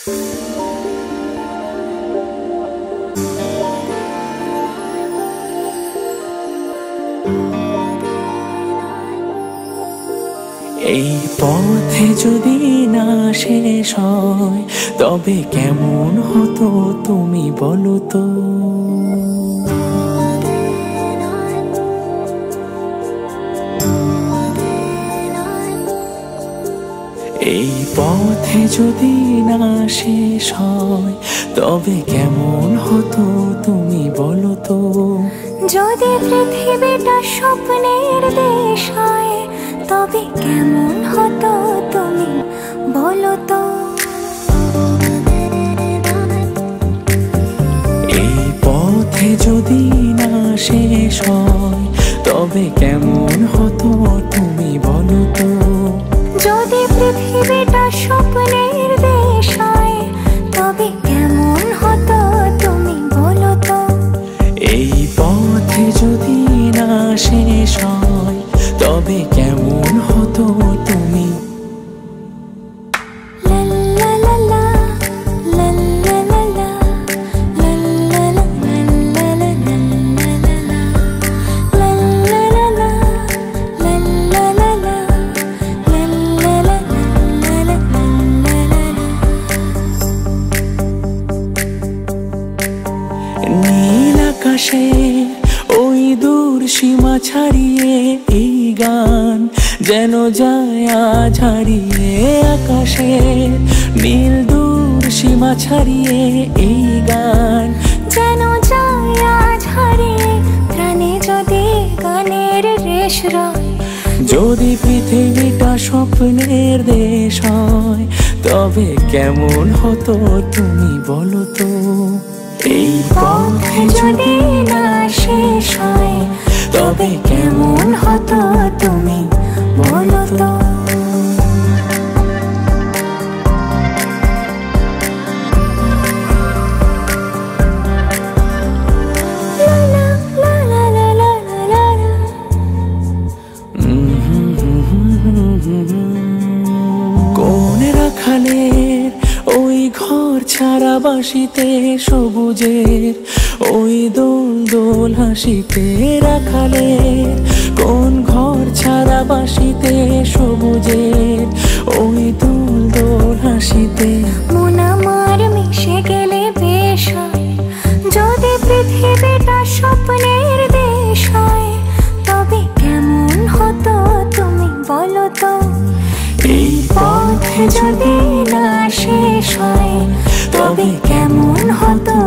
এই পথে যদি না শেষ হয় তবে কেমন হতো তুমি বলো তো। এই পথে যদি না শেষ হয় তবে কেমন হতো তুমি বলো তো। যদি পৃথিবীটা স্বপ্নের দেশ হয় তবে কেমন হতো তুমি বলো তো। এই পথে যদি না শেষ হয় তবে কেমন হতো তুমি বলো তো। যদি পৃথিবীটা স্বপ্নের দেশ হয় তবে কেমন হতো তুমি বলো তো। এই পথে যদি না শেষ হয় তবে কেমন হতো তুমি। নীল আকাশে ওই দূর সীমা ছাড়িয়ে এই গান যেন যায় আজ হারিয়ে। আকাশে নীল দূর সীমা ছাড়িয়ে এই গান যেন যায় আজ হারিয়ে। প্রাণে যদি গানের রেশ রয়, যদি পৃথিবীটা স্বপ্নের দেশ হয় তবে কেমন হতো তুমি বলো তো। এই পথে যদি না শেষ হয় তবে কেমন হতো তুমি বলো তো। কোন রাখালের ওই ঘর ছাড়া বাসিতে সবুজের ওই দোল দোল হাসিতে। রাখালের কোন ঘর ছাড়া বাসিতে সবুজের ওই দোল দোল হাসিতে। মন আমার মিশে গেলে বেশ হয় যদি পৃথিবীটা স্বপ্নের দেশ হয় তবে কেমন হতো তুমি বলো তো। এই পথে যদি যদি না শেষ হয় তবে কেমন হতো